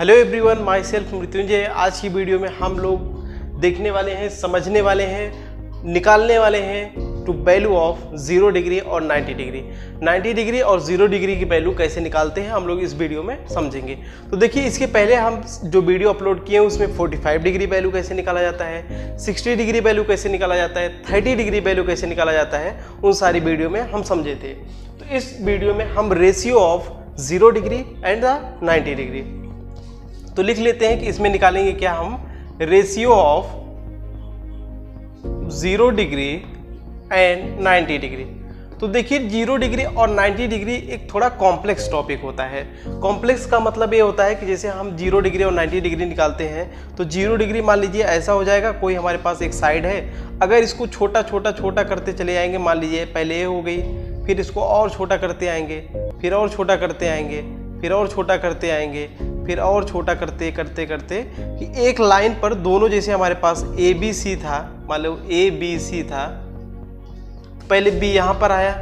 Hello everyone, my self Mrityunjay. आज की video में हम लोग देखने वाले हैं, समझने वाले हैं, निकालने वाले हैं टू वैल्यू ऑफ 0 डिग्री और 90 डिग्री। 90 डिग्री और 0 डिग्री की वैल्यू कैसे निकालते हैं हम लोग इस वीडियो में समझेंगे। तो देखिए, इसके पहले हम जो वीडियो अपलोड किए हैं उसमें 45 डिग्री वैल्यू कैसे निकाला जाता है, 60 डिग्री वैल्यू कैसे निकाला जाता है, 30 डिग्री वैल्यू कैसे निकाला जाता है, उन सारी वीडियो में हम समझे थे। तो इस वीडियो में हम ratio of 0 degree and the 90 degree तो लिख लेते हैं कि इसमें निकालेंगे क्या हम, ratio of 0 degree and 90 degree. तो देखिए, 0 डिग्री और 90 डिग्री एक थोड़ा कॉम्प्लेक्स टॉपिक होता है। कॉम्प्लेक्स का मतलब ये होता है कि जैसे हम 0 डिग्री और 90 डिग्री निकालते हैं तो 0 डिग्री मान लीजिए ऐसा हो जाएगा, कोई हमारे पास एक साइड है, अगर इसको छोटा छोटा छोटा करते चले आएंगे, मान लीजिए पहले ये हो गई, फिर इसको और छोटा करते आएंगे, फिर और छोटा करते आएंगे, फिर और छोटा करते आएंगे, फिर और छोटा करते करते करते कि एक लाइन पर दोनों, जैसे हमारे पास ए बी सी था, मान लो ए बी सी था, पहले बी यहाँ पर आया,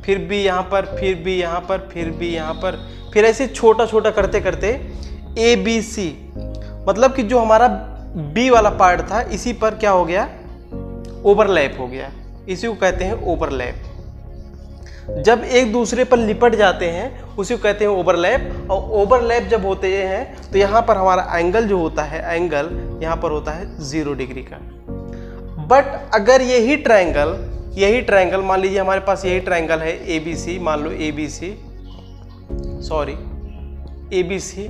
फिर बी यहाँ पर, फिर बी यहाँ पर, फिर बी यहाँ पर, फिर ऐसे छोटा छोटा करते करते ए बी सी, मतलब कि जो हमारा बी वाला पार्ट था इसी पर क्या हो गया, ओवरलैप हो गया। इसी को कहते हैं ओवरलैप। जब एक दूसरे पर लिपट जाते हैं उसी को कहते हैं ओवरलैप। और ओवरलैप जब होते हैं तो यहाँ पर हमारा एंगल जो होता है, एंगल यहाँ पर होता है 0 डिग्री का। बट अगर यही ट्रायंगल मान लीजिए हमारे पास यही ट्रायंगल है ए बी सी, मान लो ए बी सी,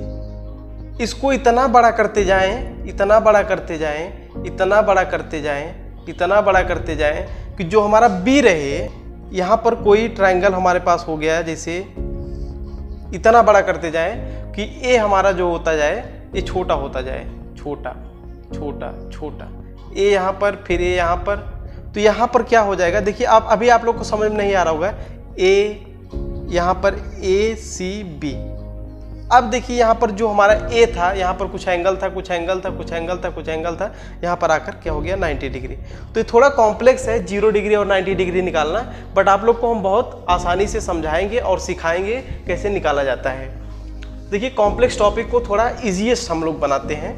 इसको इतना बड़ा करते जाएं, इतना बड़ा करते जाएं, इतना बड़ा करते जाएं, इतना बड़ा करते जाएं कि जो हमारा बी रहे, यहाँ पर कोई ट्रायंगल हमारे पास हो गया, जैसे इतना बड़ा करते जाएं कि ए हमारा जो होता जाए ये छोटा होता जाए, छोटा छोटा छोटा, ए यहाँ पर, फिर ए यहाँ पर, तो यहाँ पर क्या हो जाएगा, देखिए आप अभी आप लोग को समझ में नहीं आ रहा होगा, ए यहाँ पर ए सी बी। अब देखिए यहाँ पर जो हमारा ए था, यहाँ पर कुछ एंगल था, कुछ एंगल था, कुछ एंगल था, कुछ एंगल था, यहाँ पर आकर क्या हो गया, 90 डिग्री। तो ये थोड़ा कॉम्प्लेक्स है 0 डिग्री और 90 डिग्री निकालना, बट आप लोग को हम बहुत आसानी से समझाएंगे और सिखाएंगे कैसे निकाला जाता है। देखिए, कॉम्प्लेक्स टॉपिक को थोड़ा ईजीएस्ट हम लोग बनाते हैं,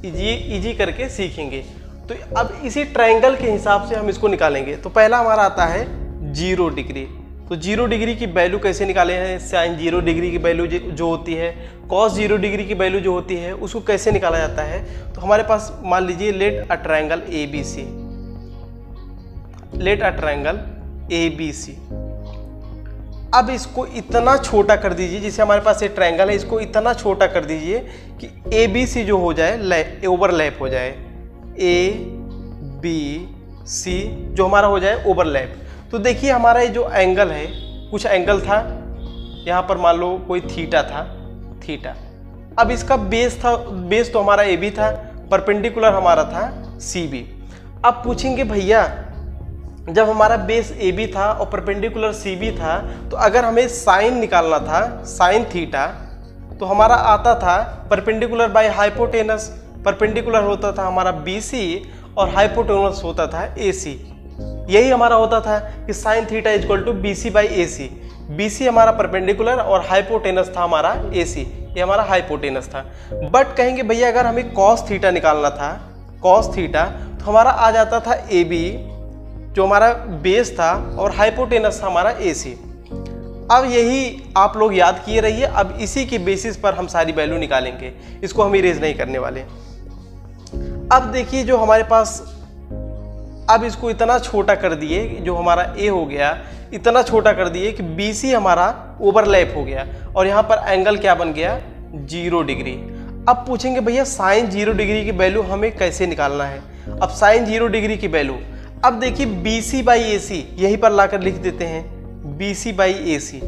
ईजी करके सीखेंगे। तो अब इसी ट्रायंगल के हिसाब से हम इसको निकालेंगे। तो पहला हमारा आता है 0 डिग्री। तो 0 डिग्री की वैल्यू कैसे निकाले हैं, साइन 0 डिग्री की वैल्यू जो होती है, कॉस 0 डिग्री की वैल्यू जो होती है, उसको कैसे निकाला जाता है। तो हमारे पास मान लीजिए let a triangle A B C, let a triangle A B C. अब इसको इतना छोटा कर दीजिए, जैसे हमारे पास ये ट्रायंगल है, इसको इतना छोटा कर दीजिए कि ए बी सी जो हो जाए, ओवरलैप हो जाए, ए बी सी जो हमारा हो जाए ओवरलैप। तो देखिए, हमारा ये जो एंगल है, कुछ एंगल था यहाँ पर, मान लो कोई थीटा था, थीटा। अब इसका बेस था, बेस तो हमारा ए बी था, परपेंडिकुलर हमारा था सी बी। अब पूछेंगे भैया, जब हमारा बेस ए बी था और परपेंडिकुलर सी बी था, तो अगर हमें साइन निकालना था, साइन थीटा, तो हमारा आता था परपेंडिकुलर बाय हाइपोटेनस। परपेंडिकुलर होता था हमारा बी सी और हाइपोटेनस होता था ए सी। यही हमारा होता था कि sine theta equal to B C by A C. B C हमारा परपेंडिकुलर और हाइपोटेनस था हमारा ए सी, ये हमारा हाइपोटेनस था। बट कहेंगे भैया, अगर हमें कॉस थीटा निकालना था, कॉस थीटा, तो हमारा आ जाता था ए बी जो हमारा बेस था और हाइपोटेनस था हमारा ए सी। अब यही आप लोग याद किए रहिए। अब इसी के बेसिस पर हम सारी वैल्यू निकालेंगे, इसको हम इरेज नहीं करने वाले। अब देखिए, जो हमारे पास, अब इसको इतना छोटा कर दिए, जो हमारा ए हो गया इतना छोटा कर दिए कि बी सी हमारा ओवरलैप हो गया और यहाँ पर एंगल क्या बन गया, 0 डिग्री। अब पूछेंगे भैया, साइन 0 डिग्री की वैल्यू हमें कैसे निकालना है। अब साइन 0 डिग्री की वैल्यू, अब देखिए बी सी बाई ए सी, यहीं पर लाकर लिख देते हैं B C by A C,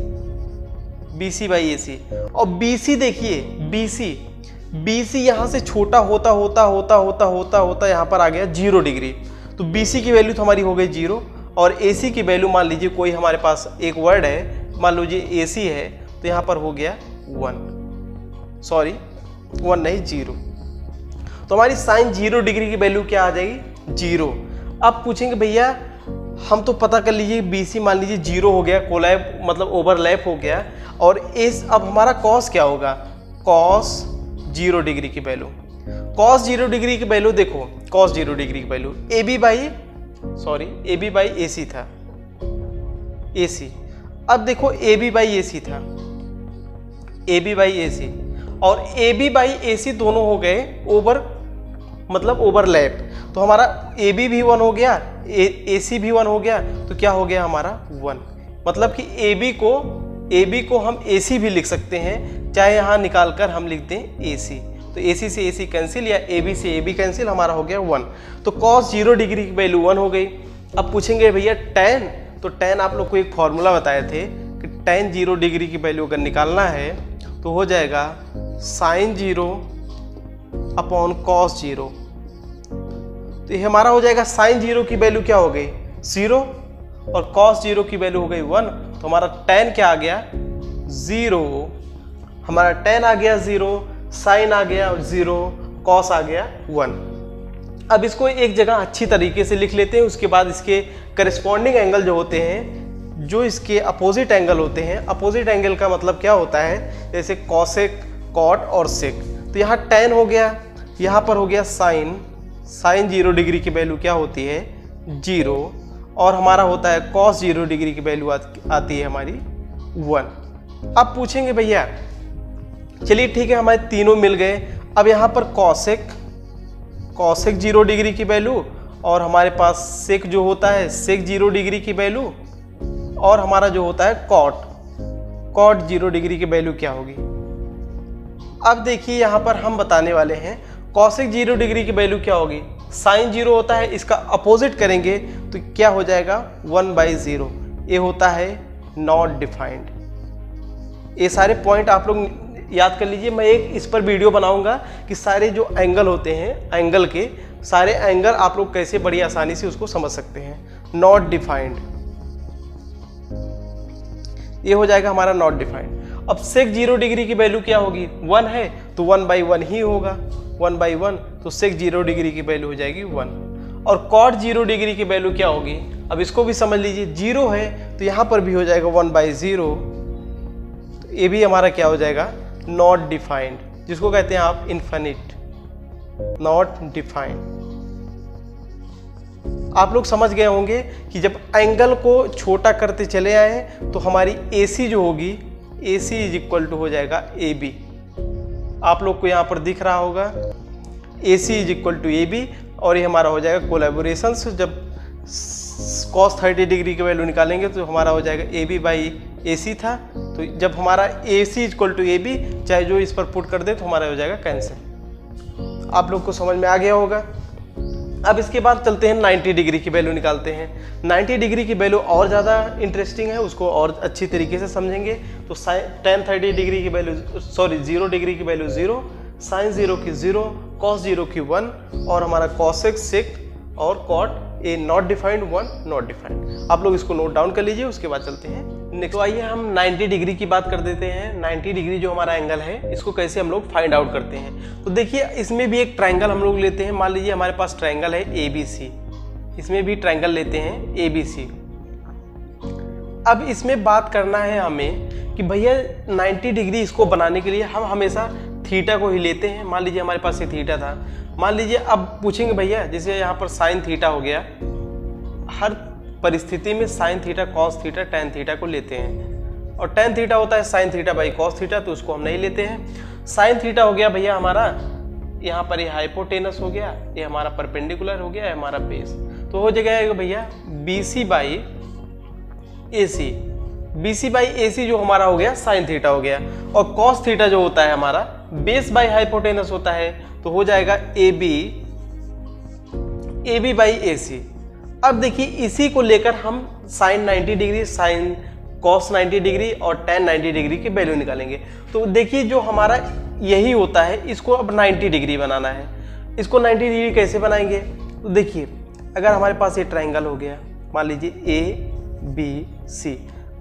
B C by A C. और बी सी देखिए, बी सी यहाँ से छोटा होता होता होता होता होता होता यहाँ पर आ गया 0 डिग्री। तो BC की वैल्यू तो हमारी हो गई 0 और AC की वैल्यू, मान लीजिए कोई हमारे पास एक वर्ड है, मान लीजिए AC है, तो यहाँ पर हो गया 1 नहीं 0। तो हमारी साइन 0 डिग्री की वैल्यू क्या आ जाएगी, 0। अब पूछेंगे भैया, हम तो पता कर लीजिए BC मान लीजिए 0 हो गया, कोलैप मतलब ओवरलैप हो गया, और इस अब हमारा कॉस क्या होगा, कॉस 0 डिग्री की वैल्यू। कॉस 0 डिग्री की वैल्यू देखो, कॉस 0 डिग्री की value A B by A सी था, ए सी। अब देखो ए बी बाई ए सी था, A B by A C, और ए बी बाई ए सी दोनों हो गए ओवरलैप। तो हमारा ए बी भी 1 हो गया, ए सी भी 1 हो गया, तो क्या हो गया हमारा 1। मतलब कि ए बी को हम ए सी भी लिख सकते हैं, चाहे यहाँ निकाल कर हम लिख दें ए सी। तो ए सी से ए सी कैंसिल या ए बी से ए बी कैंसिल, हमारा हो गया 1। तो कॉस 0 डिग्री की वैल्यू 1 हो गई। अब पूछेंगे भैया टेन, तो टेन आप लोग को एक फॉर्मूला बताए थे कि टेन 0 डिग्री की वैल्यू अगर निकालना है तो हो जाएगा साइन 0 अपॉन कॉस 0। तो ये हमारा हो जाएगा साइन 0 की वैल्यू क्या हो गई 0 और कॉस 0 की वैल्यू हो गई 1। तो हमारा टेन क्या आ गया 0, हमारा टेन आ गया 0, साइन आ गया 0, कॉस आ गया 1। अब इसको एक जगह अच्छी तरीके से लिख लेते हैं, उसके बाद इसके करस्पॉन्डिंग एंगल जो होते हैं, जो इसके अपोजिट एंगल होते हैं, अपोजिट एंगल का मतलब क्या होता है, जैसे कॉसेक, कॉट और सेक। तो यहाँ टेन हो गया, यहाँ पर हो गया साइन 0 डिग्री की वैल्यू क्या होती है 0, और हमारा होता है कॉस 0 डिग्री की वैल्यू आती है हमारी 1। अब पूछेंगे भैया चलिए ठीक है, हमारे तीनों मिल गए। अब यहाँ पर कॉसेक 0 डिग्री की वैल्यू, और हमारे पास सेक जो होता है सेक 0 डिग्री की वैल्यू, और हमारा जो होता है कॉट 0 डिग्री की वैल्यू क्या होगी। अब देखिए यहाँ पर हम बताने वाले हैं कॉसेक 0 डिग्री की वैल्यू क्या होगी। साइन 0 होता है, इसका अपोजिट करेंगे तो क्या हो जाएगा 1/0। ये होता है नॉट डिफाइंड। ये सारे पॉइंट आप लोग याद कर लीजिए। मैं एक इस पर वीडियो बनाऊंगा कि सारे जो एंगल होते हैं, एंगल के सारे एंगल आप लोग कैसे बड़ी आसानी से उसको समझ सकते हैं। नॉट डिफाइंड, ये हो जाएगा हमारा नॉट डिफाइंड। अब सेक 0 डिग्री की वैल्यू क्या होगी 1 है, तो 1/1 ही होगा, 1/1, तो सेक 0 डिग्री की वैल्यू हो जाएगी 1। और कॉट 0 डिग्री की वैल्यू क्या होगी, अब इसको भी समझ लीजिए, 0 है तो यहाँ पर भी हो जाएगा 1/0। तो ये भी हमारा क्या हो जाएगा नॉट डिफाइंड, जिसको कहते हैं आप इनफिनिट, नॉट डिफाइंड। आप लोग समझ गए होंगे कि जब एंगल को छोटा करते चले आए तो हमारी AC जो होगी, AC इज इक्वल टू हो जाएगा AB। आप लोग को यहाँ पर दिख रहा होगा AC is equal to AB, और ये हमारा हो जाएगा कोलैबोरेशन। जब cos 30 डिग्री की वैल्यू निकालेंगे तो हमारा हो जाएगा AB/AC था। तो जब हमारा AC इक्वल टू AB, चाहे जो इस पर पुट कर दे तो हमारा हो जाएगा कैंसिल। आप लोग को समझ में आ गया होगा। अब इसके बाद चलते हैं 90 डिग्री की वैल्यू निकालते हैं। 90 डिग्री की वैल्यू और ज़्यादा इंटरेस्टिंग है, उसको और अच्छी तरीके से समझेंगे। तो tan 30 डिग्री की वैल्यू 0 डिग्री की वैल्यू 0, साइन 0 की 0, कॉस 0 की 1, और हमारा कॉसेक, सेक और cot A not defined 1 not defined. आप लोग इसको नोट डाउन कर लीजिए, उसके बाद चलते हैं नेक्स्ट। तो आइए हम 90 डिग्री की बात कर देते हैं। 90 डिग्री जो हमारा एंगल है, इसको कैसे हम लोग फाइंड आउट करते हैं। तो देखिए इसमें भी एक ट्रायंगल हम लोग लेते हैं। मान लीजिए हमारे पास ट्रायंगल है ABC, इसमें भी ट्रायंगल लेते हैं ABC। अब इसमें बात करना है हमें कि भैया 90 डिग्री इसको बनाने के लिए हम हमेशा थीटा को ही लेते हैं। मान लीजिए हमारे पास ये थीटा था, मान लीजिए अब पूछेंगे भैया जैसे यहाँ पर साइन थीटा हो गया, हर परिस्थिति में sine theta, cos theta, tan theta को लेते हैं, और टैन थीटा होता है sine theta by cos theta, तो उसको हम नहीं लेते हैं। साइन थीटा हो गया भैया हमारा, यहाँ पर ये हाइपोटेनस हो गया, ये हमारा परपेंडिकुलर हो गया, ये हमारा बेस, तो हो जाएगा भैया BC/AC जो हमारा हो गया साइन थीटा हो गया, और कॉस थीटा जो होता है हमारा बेस बाई हाइपोटेनस होता है, तो हो जाएगा AB/AC। अब देखिए इसी को लेकर हम sine 90 degree, sine cos 90 degree और टैन 90 डिग्री की वैल्यू निकालेंगे। तो देखिए जो हमारा यही होता है, इसको अब 90 डिग्री बनाना है। इसको 90 डिग्री कैसे बनाएंगे, तो देखिए अगर हमारे पास ये ट्रायंगल हो गया, मान लीजिए ABC,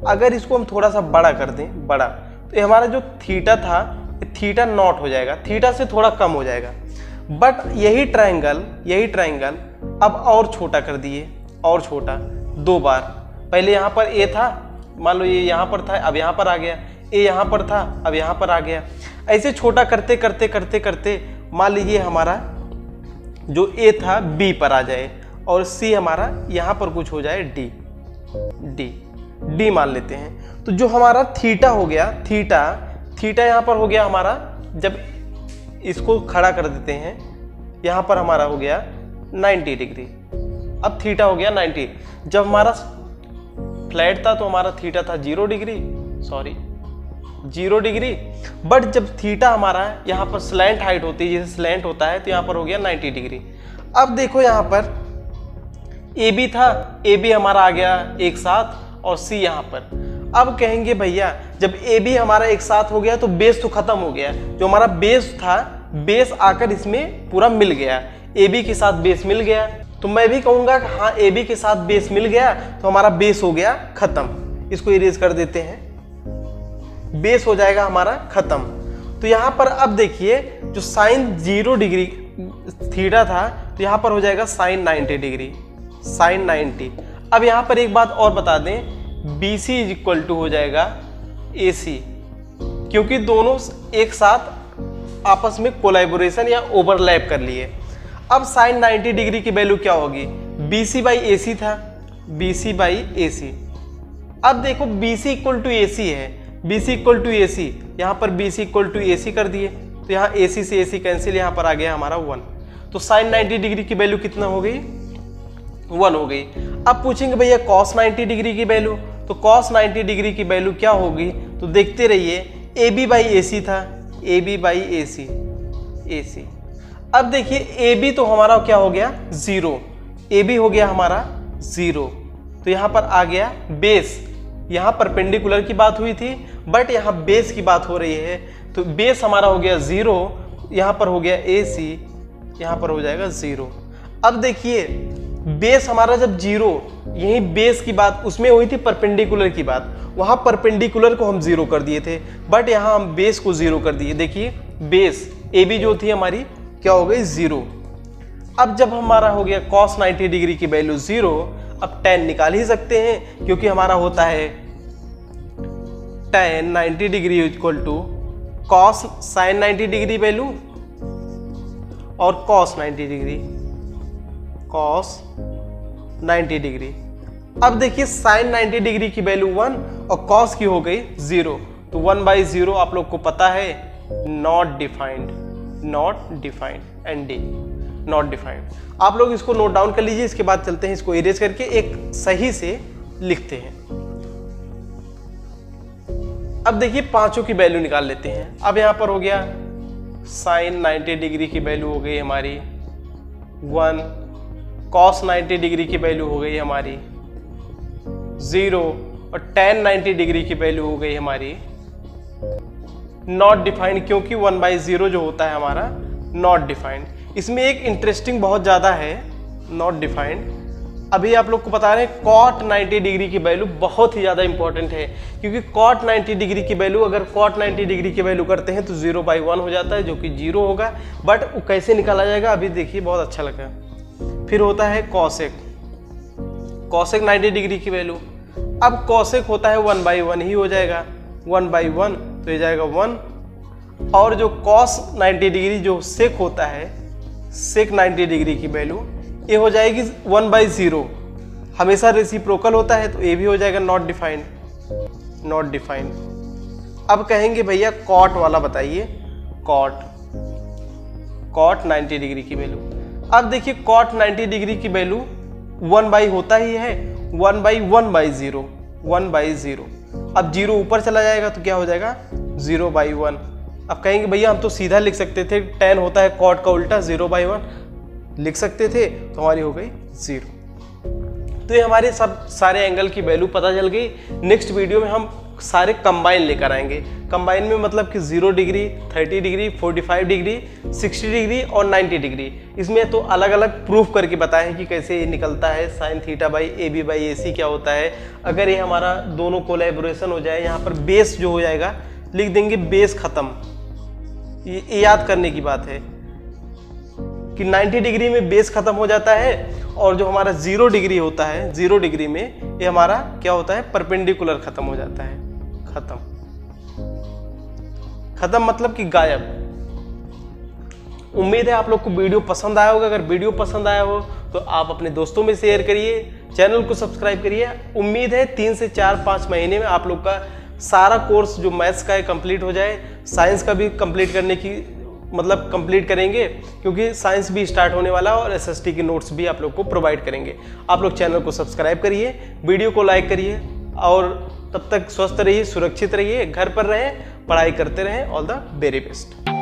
अगर इसको हम थोड़ा सा बड़ा कर दें, बड़ा, तो ये हमारा जो थीटा था, थीटा नॉट हो जाएगा, थीटा से थोड़ा कम हो जाएगा। बट यही ट्रायंगल अब और छोटा कर दिए, और छोटा 2 बार। पहले यहाँ पर A था, मान लो ये यहाँ पर था, अब यहाँ पर आ गया, ए यहाँ पर था, अब यहाँ पर आ गया। ऐसे छोटा करते करते करते करते मान लीजिए हमारा जो ए था बी पर आ जाए और सी हमारा यहाँ पर कुछ हो जाए डी, डी मान लेते हैं। तो जो हमारा थीटा हो गया, थीटा यहाँ पर हो गया हमारा, जब इसको खड़ा कर देते हैं यहाँ पर हमारा हो गया 90 डिग्री। अब थीटा हो गया 90। जब हमारा फ्लैट था तो हमारा थीटा था 0 डिग्री, बट जब थीटा हमारा यहाँ पर स्लैंट हाइट होती है, जैसे स्लैंट होता है, तो यहाँ पर हो गया 90 डिग्री। अब देखो यहाँ पर ए बी था, ए बी हमारा आ गया एक साथ और सी यहाँ पर। अब कहेंगे भैया जब ए बी हमारा एक साथ हो गया तो बेस तो खत्म हो गया, जो हमारा बेस था बेस आकर इसमें पूरा मिल गया, ए बी के साथ बेस मिल गया। तो मैं भी कहूंगा कि हाँ ए बी के साथ बेस मिल गया तो हमारा बेस हो गया खत्म। इसको इरेज कर देते हैं, बेस हो जाएगा हमारा खत्म। तो यहाँ पर अब देखिए जो साइन 0 डिग्री थीटा था तो यहाँ पर हो जाएगा साइन 90 डिग्री, साइन 90। अब यहाँ पर एक बात और बता दें, BC इज इक्वल टू हो जाएगा AC, क्योंकि दोनों एक साथ आपस में कोलैबोरेशन या ओवरलैप कर लिए। अब साइन 90 डिग्री की वैल्यू क्या होगी, BC बाई AC था, BC बाई AC। अब देखो BC इक्वल टू AC है, BC इक्वल टू AC, यहाँ पर BC इक्वल टू AC कर दिए तो यहाँ AC से AC कैंसिल, यहाँ पर आ गया हमारा 1। तो साइन 90 डिग्री की वैल्यू कितना हो गई, 1 हो गई। अब पूछेंगे भैया cos 90 डिग्री की वैल्यू, तो cos 90 डिग्री की वैल्यू क्या होगी, तो देखते रहिए AB बाई AC था, AB बाई AC। अब देखिए AB तो हमारा क्या हो गया 0, AB हो गया हमारा 0, तो यहाँ पर आ गया बेस। यहाँ परपेंडिकुलर की बात हुई थी बट यहाँ बेस की बात हो रही है, तो बेस हमारा हो गया 0, यहाँ पर हो गया AC, यहाँ पर हो जाएगा 0। अब देखिए बेस हमारा जब 0, यही बेस की बात उसमें हुई थी परपेंडिकुलर की बात, वहाँ परपेंडिकुलर को हम 0 कर दिए थे बट यहाँ हम बेस को 0 कर दिए। देखिए बेस AB जो थी हमारी क्या हो गई 0। अब जब हमारा हो गया cos 90 डिग्री की वैल्यू 0, अब tan निकाल ही सकते हैं क्योंकि हमारा होता है tan 90 degree equal to cos sin 90 degree value और cos 90 डिग्री। अब देखिए sin 90 डिग्री की वैल्यू 1 और cos की हो गई 0, तो 1/0 आप लोग को पता है not defined and D not defined. आप लोग इसको नोट डाउन कर लीजिए, इसके बाद चलते हैं इसको इरेज करके एक सही से लिखते हैं। अब देखिए पांचों की वैल्यू निकाल लेते हैं। अब यहां पर हो गया साइन 90 डिग्री की वैल्यू हो गई हमारी 1, cos 90 डिग्री की वैल्यू हो गई हमारी 0 और tan 90 डिग्री की वैल्यू हो गई हमारी नॉट डिफाइंड, क्योंकि 1/0 जो होता है हमारा नॉट डिफाइंड। इसमें एक इंटरेस्टिंग बहुत ज़्यादा है नॉट डिफाइंड। अभी आप लोग को बता रहे हैं cot 90 डिग्री की वैल्यू बहुत ही ज़्यादा इंपॉर्टेंट है, क्योंकि cot 90 डिग्री की वैल्यू अगर cot 90 डिग्री की वैल्यू करते हैं तो 0/1 हो जाता है जो कि 0 होगा, बट वो कैसे निकाला जाएगा अभी देखिए, बहुत अच्छा लगा। फिर होता है cosec 90 डिग्री की वैल्यू। अब cosec होता है 1/1 ही हो जाएगा, 1/1 तो ये जाएगा 1, और जो cos 90 डिग्री जो sec होता है sec 90 डिग्री की वैल्यू ये हो जाएगी 1/0, हमेशा रेसिप्रोकल होता है तो ये भी हो जाएगा नॉट डिफाइंड। अब कहेंगे भैया cot वाला बताइए, cot 90 डिग्री की वैल्यू। अब देखिए cot 90 डिग्री की वैल्यू 1/ होता ही है, 1/1/0, 1/0। अब 0 ऊपर चला जाएगा तो क्या हो जाएगा 0/1। अब कहेंगे भैया हम तो सीधा लिख सकते थे, tan होता है cot का उल्टा, 0/1 लिख सकते थे, तो हमारी हो गई 0। तो ये हमारे सब सारे एंगल की वैल्यू पता चल गई। नेक्स्ट वीडियो में हम सारे कंबाइन लेकर आएंगे। कंबाइन में मतलब कि 0 डिग्री, 30 डिग्री, 45 डिग्री, 60 डिग्री और 90 डिग्री। इसमें तो अलग अलग प्रूफ करके बताएं कि कैसे ये निकलता है sine theta by AB by AC क्या होता है। अगर ये हमारा दोनों कोलैबोरेशन हो जाए, यहाँ पर बेस जो हो जाएगा लिख देंगे बेस खत्म। ये याद करने की बात है कि 90 डिग्री में बेस खत्म हो जाता है, और जो हमारा 0 डिग्री होता है, 0 डिग्री में ये हमारा क्या होता है परपेंडिकुलर खत्म हो जाता है, खत्म। खत्म मतलब कि गायब। उम्मीद है आप लोग को वीडियो पसंद आया होगा। अगर वीडियो पसंद आया हो तो आप अपने दोस्तों में शेयर करिए, चैनल को सब्सक्राइब करिए। उम्मीद है 3 से 4-5 महीने में आप लोग का सारा कोर्स जो मैथ्स का है कंप्लीट हो जाए। साइंस का भी कंप्लीट करने की मतलब कंप्लीट करेंगे, क्योंकि साइंस भी स्टार्ट होने वाला है और एसएसटी के नोट्स भी आप लोग को प्रोवाइड करेंगे। आप लोग चैनल को सब्सक्राइब करिए, वीडियो को लाइक करिए और तब तक स्वस्थ रहिए, सुरक्षित रहिए, घर पर रहें, पढ़ाई करते रहें। All the very best.